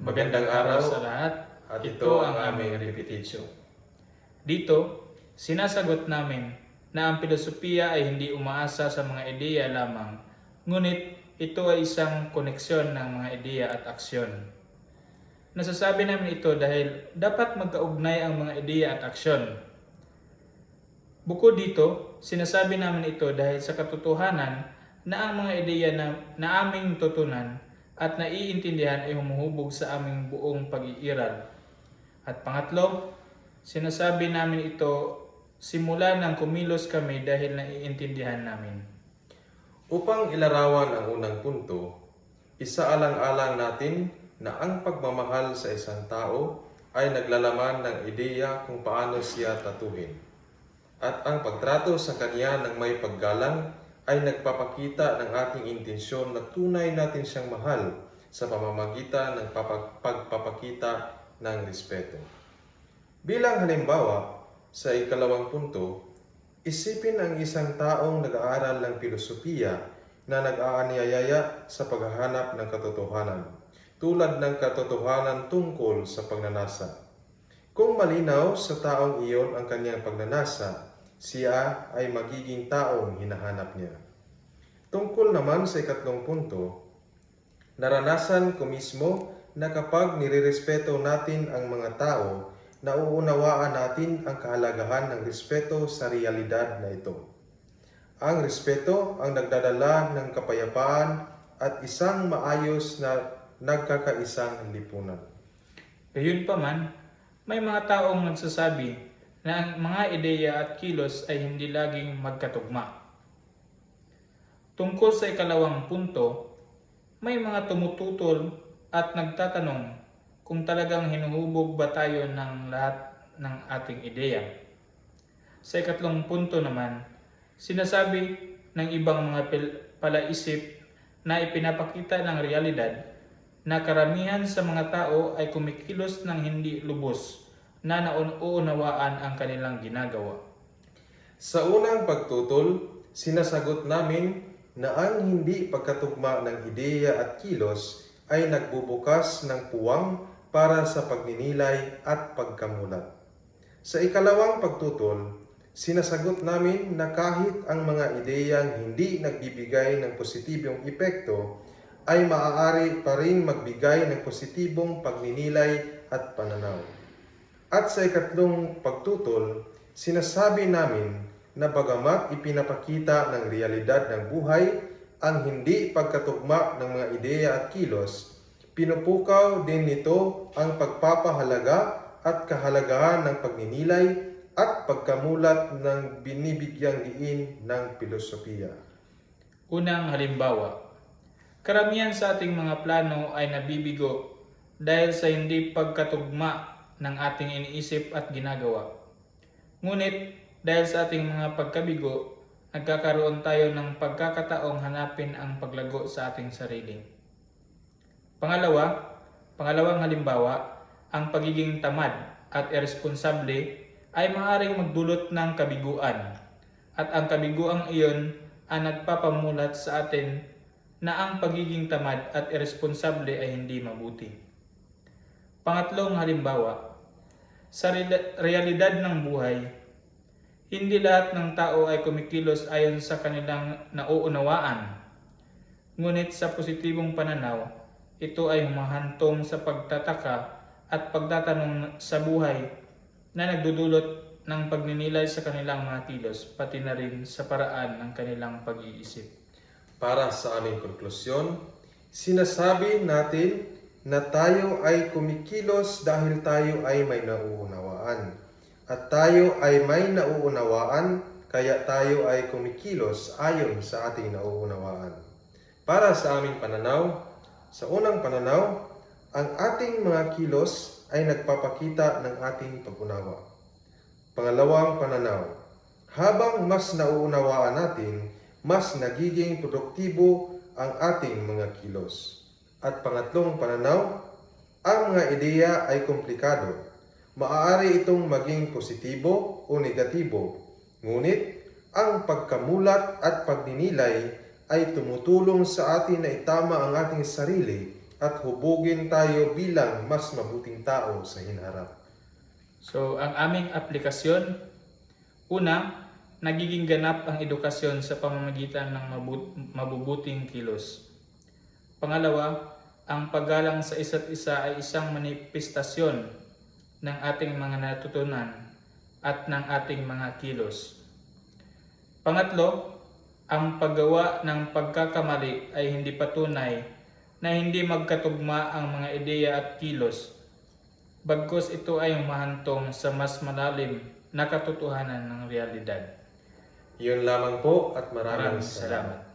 Magandang araw sa lahat at ito ang aming repetition. Dito, sinasagot namin na ang filosofiya ay hindi umaasa sa mga ideya lamang, ngunit ito ay isang koneksyon ng mga ideya at aksyon. Nasasabi namin ito dahil dapat magkaugnay ang mga ideya at aksyon. Bukod dito, sinasabi namin ito dahil sa katotohanan na ang mga ideya na aming tutunan at naiintindihan ay humuhubog sa aming buong pag-iiral. At pangatlo, sinasabi namin ito simula nang kumilos kami dahil naiintindihan namin. Upang ilarawan ang unang punto, isaalang-alang natin na ang pagmamahal sa isang tao ay naglalaman ng ideya kung paano siya tatuhin. At ang pagtrato sa kanya ng may paggalang ay nagpapakita ng ating intensyon na tunay natin siyang mahal sa pamamagitan ng pagpapakita ng respeto. Bilang halimbawa, sa ikalawang punto, isipin ang isang taong nag-aaral ng filosofiya na nag-aanyayaya sa paghahanap ng katotohanan, tulad ng katotohanan tungkol sa pagnanasa. Kung malinaw sa taong iyon ang kanyang pagnanasa, siya ay magiging taong hinahanap niya. Tungkol naman sa ikatlong punto, naranasan ko mismo na kapag nirerespeto natin ang mga tao, nauunawaan natin ang kahalagahan ng respeto sa realidad na ito. Ang respeto ang nagdadala ng kapayapaan at isang maayos na nagkakaisang lipunan. Gayunpaman, may mga taong nagsasabi na ang mga ideya at kilos ay hindi laging magkatugma. Tungkol sa ikalawang punto, may mga tumututol at nagtatanong kung talagang hinuhubog ba tayo ng lahat ng ating ideya. Sa ikatlong punto naman, sinasabi ng ibang mga palaisip na ipinapakita ng realidad na karamihan sa mga tao ay kumikilos ng hindi lubos na nauunawaan ang kanilang ginagawa. Sa unang pagtutol, sinasagot namin na ang hindi pagkatugma ng ideya at kilos ay nagbubukas ng puwang para sa pagninilay at pagkamulat. Sa ikalawang pagtutol, sinasagot namin na kahit ang mga ideyang hindi nagbibigay ng positibong epekto ay maaari pa rin magbigay ng positibong pagninilay at pananaw. At sa ikatlong pagtutol, sinasabi namin na bagamat ipinapakita ng realidad ng buhay ang hindi pagkatugma ng mga ideya at kilos, pinupukaw din nito ang pagpapahalaga at kahalagahan ng pagninilay at pagkamulat ng binibigyang diin ng filosofiya. Unang halimbawa, karamihan sa ating mga plano ay nabibigo dahil sa hindi pagkatugma ng ating iniisip at ginagawa. Ngunit dahil sa ating mga pagkabigo, nagkakaroon tayo ng pagkakataong hanapin ang paglago sa ating sarili. Pangalawang halimbawa, ang pagiging tamad at irresponsable ay maaaring magdulot ng kabiguan, at ang kabiguang iyon ay nagpapamulat sa atin na ang pagiging tamad at irresponsable ay hindi mabuti. Pangatlong halimbawa, sa realidad ng buhay, hindi lahat ng tao ay kumikilos ayon sa kanilang nauunawaan. Ngunit sa positibong pananaw, ito ay humahantong sa pagtataka at pagtatanong sa buhay na nagdudulot ng pagninilay sa kanilang mga kilos, pati na rin sa paraan ng kanilang pag-iisip. Para sa aming konklusyon, sinasabi natin na tayo ay kumikilos dahil tayo ay may nauunawaan. At tayo ay may nauunawaan, kaya tayo ay kumikilos ayon sa ating nauunawaan. Para sa aming pananaw, sa unang pananaw, ang ating mga kilos ay nagpapakita ng ating pag-unawa. Pangalawang pananaw, habang mas nauunawaan natin, mas nagiging produktibo ang ating mga kilos. At pangatlong pananaw, ang mga ideya ay komplikado. Maaari itong maging positibo o negatibo. Ngunit, ang pagkamulat at pagninilay ay tumutulong sa atin na itama ang ating sarili at hubugin tayo bilang mas mabuting tao sa hinaharap. So, ang aming aplikasyon, una, nagiging ganap ang edukasyon sa pamamagitan ng mabubuting kilos. Pangalawa, ang paggalang sa isa't isa ay isang manifestasyon ng ating mga natutunan at ng ating mga kilos. Pangatlo, ang paggawa ng pagkakamali ay hindi patunay na hindi magkatugma ang mga ideya at kilos. Bagkus ito ay humahantong sa mas malalim na katotohanan ng realidad. Iyon lamang po at maraming Maraming salamat. salamat.